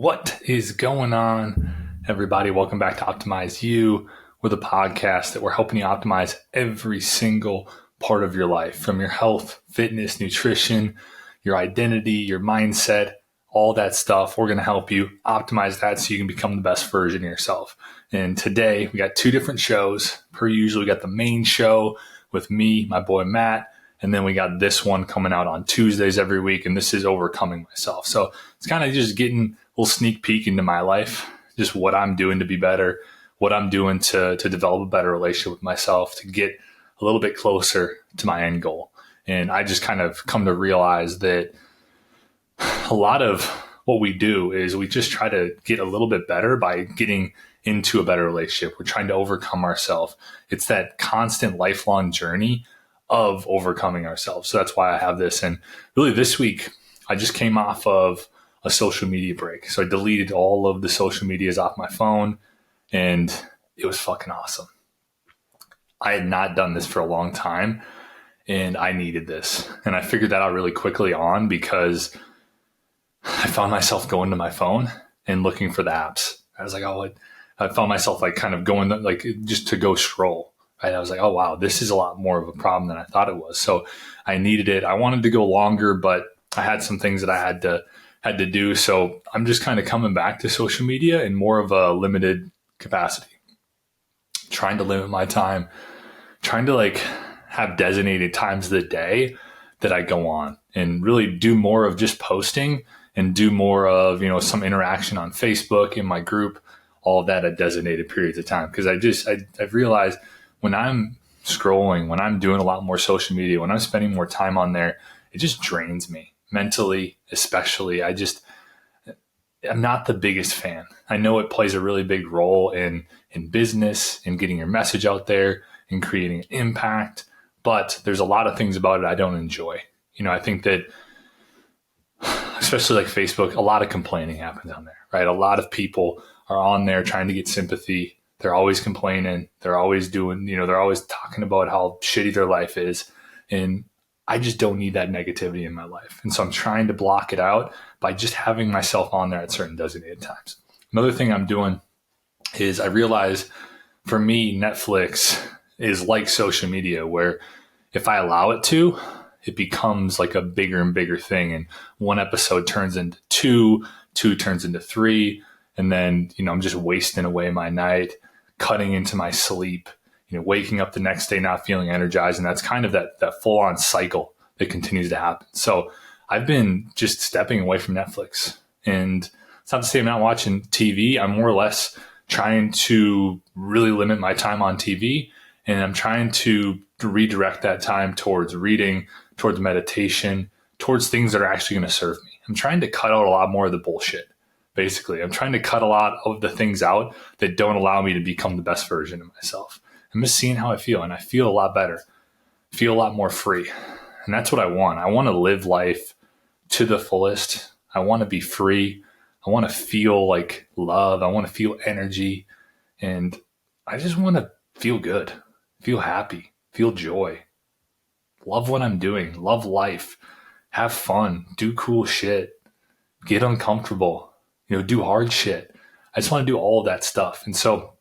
What is going on, everybody? Welcome back to Optimize You. We're the podcast that we're helping you optimize every single part of your life, from your health, fitness, nutrition, your identity, your mindset, all that stuff. We're going to help you optimize that so you can become the best version of yourself. And today we got two different shows. Per usual, we got the main show with me, my boy Matt, and then we got this one coming out on Tuesdays every week, and this is Overcoming Myself. So it's kind of just getting a little sneak peek into my life, just what I'm doing to be better, what I'm doing to develop a better relationship with myself, to get a little bit closer to my end goal. And I just kind of come to realize that a lot of what we do is we just try to get a little bit better by getting into a better relationship. We're trying to overcome ourselves. It's that constant lifelong journey of overcoming ourselves. So that's why I have this. And really this week, I just came off of a social media break. So I deleted all of the social medias off my phone, and it was fucking awesome. I had not done this for a long time, and I needed this. And I figured that out really quickly on because I found myself going to my phone and looking for the apps. I was like, I found myself like kind of going like just to go scroll. Right? I was like, oh, wow, this is a lot more of a problem than I thought it was. So I needed it. I wanted to go longer, but I had some things that I had to do. So I'm just kind of coming back to social media in more of a limited capacity, trying to limit my time, trying to like have designated times of the day that I go on and really do more of just posting and do more of, some interaction on Facebook in my group, all of that at designated periods of time. Because I've realized when I'm scrolling, when I'm doing a lot more social media, when I'm spending more time on there, it just drains me mentally, especially. I'm not the biggest fan. I know it plays a really big role in business, in getting your message out there, in creating an impact, but there's a lot of things about it I don't enjoy. I think that, especially like Facebook, a lot of complaining happens on there, right? A lot of people are on there trying to get sympathy. They're always complaining. They're always doing, they're always talking about how shitty their life is. And I just don't need that negativity in my life. And so I'm trying to block it out by just having myself on there at certain designated times. Another thing I'm doing is I realize for me, Netflix is like social media, where if I allow it to, it becomes like a bigger and bigger thing. And one episode turns into two turns into three. And then, I'm just wasting away my night, cutting into my sleep, waking up the next day not feeling energized. And that's kind of that full on cycle that continues to happen. So I've been just stepping away from Netflix. And it's not to say I'm not watching TV. I'm more or less trying to really limit my time on TV. And I'm trying to redirect that time towards reading, towards meditation, towards things that are actually going to serve me. I'm trying to cut out a lot more of the bullshit. Basically, I'm trying to cut a lot of the things out that don't allow me to become the best version of myself. I'm just seeing how I feel, and I feel a lot better, feel a lot more free. And that's what I want. I want to live life to the fullest. I want to be free. I want to feel like love. I want to feel energy. And I just want to feel good, feel happy, feel joy, love what I'm doing, love life, have fun, do cool shit, get uncomfortable, do hard shit. I just want to do all of that stuff. And so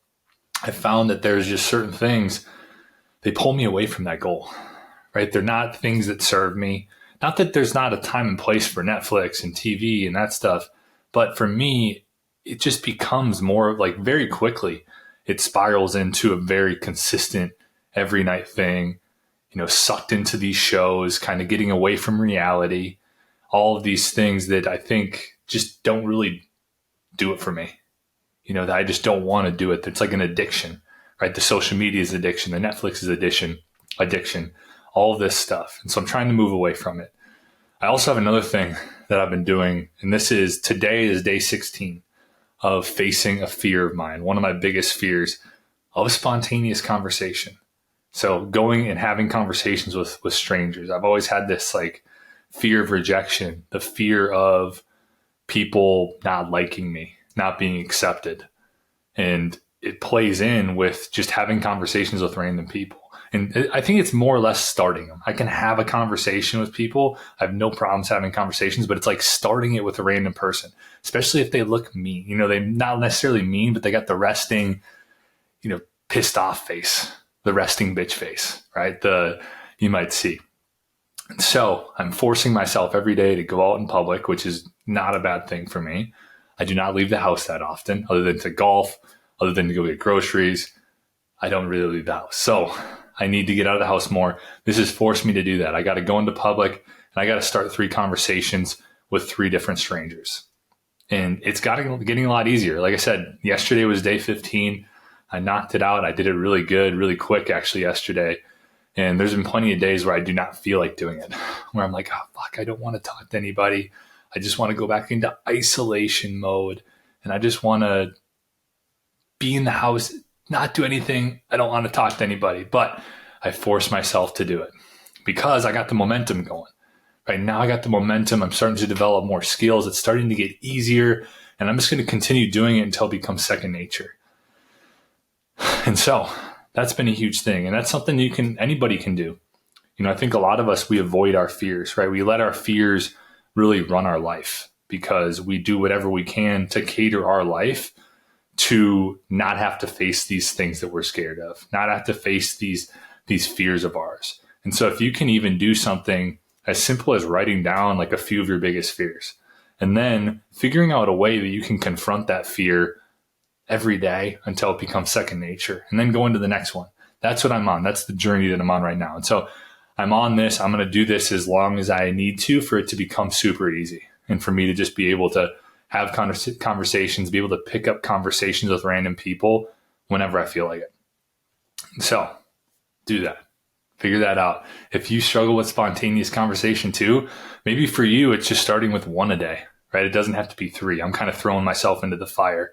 I found that there's just certain things, they pull me away from that goal, right? They're not things that serve me. Not that there's not a time and place for Netflix and TV and that stuff, but for me, it just becomes more like very quickly, it spirals into a very consistent every night thing, sucked into these shows, kind of getting away from reality, all of these things that I think just don't really do it for me. That I just don't want to do it. It's like an addiction, right? The social media is addiction. The Netflix is addiction, all of this stuff. And so I'm trying to move away from it. I also have another thing that I've been doing, and today is day 16 of facing a fear of mine. One of my biggest fears of spontaneous conversation. So going and having conversations with strangers. I've always had this like fear of rejection, the fear of people not liking me, not being accepted. And it plays in with just having conversations with random people. And I think it's more or less starting them. I can have a conversation with people. I have no problems having conversations, but it's like starting it with a random person, especially if they look mean. They're not necessarily mean, but they got the resting, pissed off face, the resting bitch face, right? You might see. So I'm forcing myself every day to go out in public, which is not a bad thing for me. I do not leave the house that often, other than to golf, other than to go get groceries. I don't really leave the house. So I need to get out of the house more. This has forced me to do that. I got to go into public and I got to start 3 conversations with 3 different strangers. And it's getting a lot easier. Like I said, yesterday was day 15. I knocked it out. I did it really good, really quick actually yesterday. And there's been plenty of days where I do not feel like doing it, where I'm like, oh, fuck, I don't want to talk to anybody. I just want to go back into isolation mode. And I just want to be in the house, not do anything. I don't want to talk to anybody, but I force myself to do it because I got the momentum going. Right now I got the momentum. I'm starting to develop more skills. It's starting to get easier, and I'm just going to continue doing it until it becomes second nature. And so that's been a huge thing. And that's something anybody can do. I think a lot of us, we avoid our fears, right? We let our fears really run our life because we do whatever we can to cater our life to not have to face these things that we're scared of, not have to face these fears of ours. And so if you can even do something as simple as writing down like a few of your biggest fears and then figuring out a way that you can confront that fear every day until it becomes second nature and then go into the next one. That's what I'm on. That's the journey that I'm on right now. And so I'm on this. I'm going to do this as long as I need to for it to become super easy and for me to just be able to have conversations, be able to pick up conversations with random people whenever I feel like it. So do that. Figure that out. If you struggle with spontaneous conversation too, maybe for you, it's just starting with 1 a day, right? It doesn't have to be 3. I'm kind of throwing myself into the fire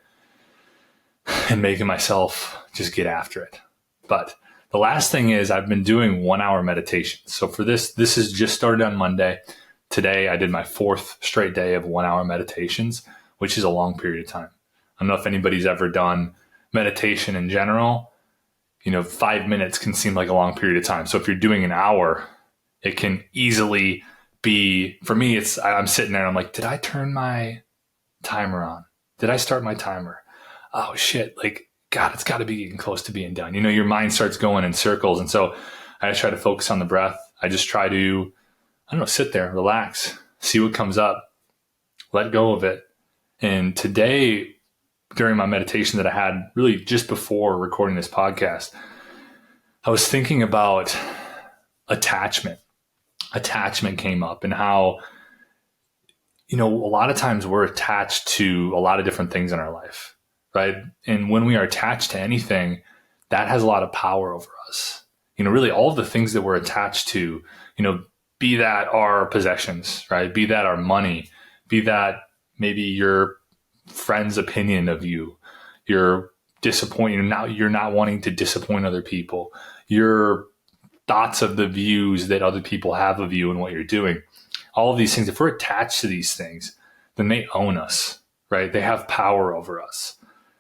and making myself just get after it. But the last thing is I've been doing 1-hour meditation. So for this has just started on Monday. Today, I did my 4th straight day of 1-hour meditations, which is a long period of time. I don't know if anybody's ever done meditation in general. 5 minutes can seem like a long period of time. So if you're doing an hour, it can easily be, for me, I'm sitting there and I'm like, did I turn my timer on? Did I start my timer? Oh shit. Like, God, it's got to be getting close to being done. Your mind starts going in circles. And so I just try to focus on the breath. I just try to, sit there, relax, see what comes up, let go of it. And today, during my meditation that I had really just before recording this podcast, I was thinking about attachment. Attachment came up and how, a lot of times we're attached to a lot of different things in our life, right? And when we are attached to anything, that has a lot of power over us. Really all of the things that we're attached to, be that our possessions, right? Be that our money, be that maybe your friend's opinion of you, you're disappointed. You're not wanting to disappoint other people, your thoughts of the views that other people have of you and what you're doing. All of these things, if we're attached to these things, then they own us, right? They have power over us.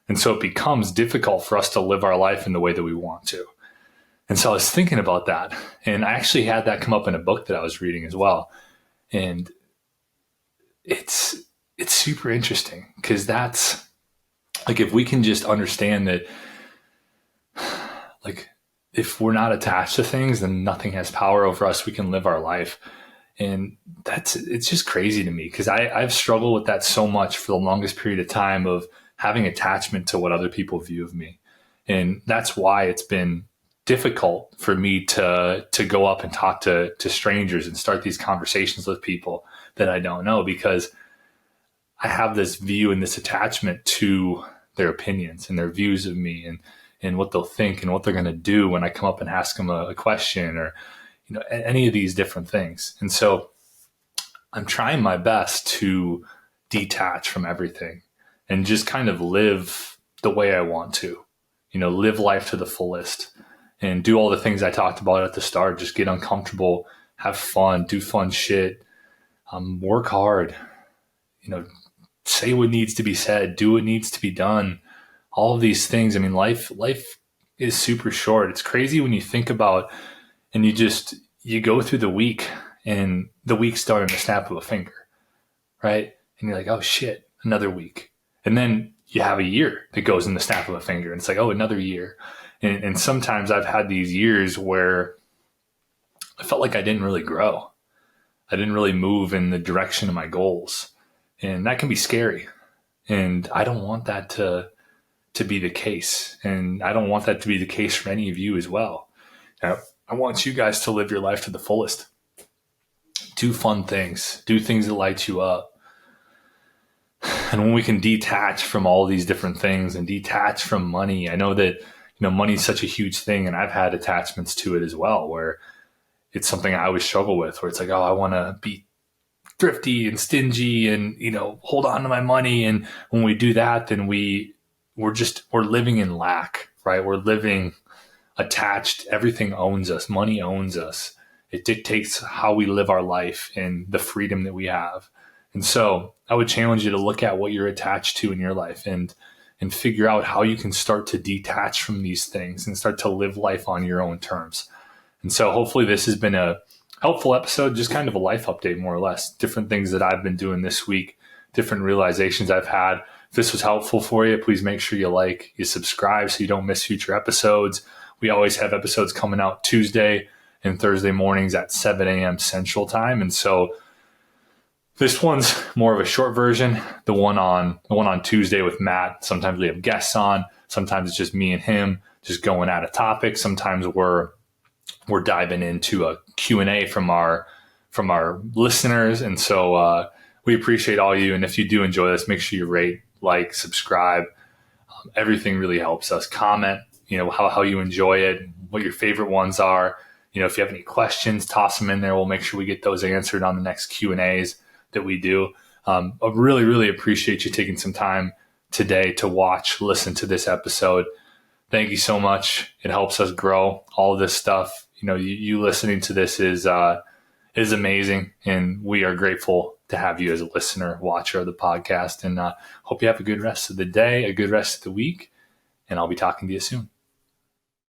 And so it becomes difficult for us to live our life in the way that we want to. And so I was thinking about that. And I actually had that come up in a book that I was reading as well. And it's super interesting because that's like, if we can just understand that, like, if we're not attached to things, then nothing has power over us. We can live our life. And it's just crazy to me because I've struggled with that so much for the longest period of time of having attachment to what other people view of me. And that's why it's been difficult for me to go up and talk to strangers and start these conversations with people that I don't know, because I have this view and this attachment to their opinions and their views of me and what they'll think and what they're going to do when I come up and ask them a question or, any of these different things. And so I'm trying my best to detach from everything and just kind of live the way I want to, live life to the fullest and do all the things I talked about at the start. Just get uncomfortable, have fun, do fun shit, work hard, say what needs to be said, do what needs to be done. All of these things. I mean, life is super short. It's crazy when you think about, and you go through the week, and the week's done in the snap of a finger, right? And you're like, oh shit, another week. And then you have a year that goes in the snap of a finger, and it's like, oh, another year. And sometimes I've had these years where I felt like I didn't really grow. I didn't really move in the direction of my goals. And that can be scary. And I don't want that to be the case. And I don't want that to be the case for any of you as well. Now, I want you guys to live your life to the fullest. Do fun things. Do things that light you up. And when we can detach from all these different things and detach from money, I know that, money is such a huge thing, and I've had attachments to it as well, where it's something I always struggle with, where it's like, oh, I want to be thrifty and stingy and, hold on to my money. And when we do that, then we're living in lack, right? We're living attached. Everything owns us. Money owns us. It dictates how we live our life and the freedom that we have. And so I would challenge you to look at what you're attached to in your life and figure out how you can start to detach from these things and start to live life on your own terms. And so hopefully this has been a helpful episode, just kind of a life update, more or less, different things that I've been doing this week, different realizations I've had. If this was helpful for you, please make sure you subscribe so you don't miss future episodes. We always have episodes coming out Tuesday and Thursday mornings at 7 a.m. Central Time. And so this one's more of a short version. The one on Tuesday with Matt, sometimes we have guests on. Sometimes it's just me and him just going at a topic. Sometimes we're diving into a Q&A from our listeners. And so we appreciate all you. And if you do enjoy this, make sure you rate, like, subscribe. Everything really helps us. Comment, how you enjoy it, what your favorite ones are. If you have any questions, toss them in there. We'll make sure we get those answered on the next Q&As that we do. I really, really appreciate you taking some time today to listen to this episode. Thank you so much. It helps us grow. All of this stuff, you listening to this is amazing. And we are grateful to have you as a listener, watcher of the podcast. And hope you have a good rest of the day, a good rest of the week. And I'll be talking to you soon.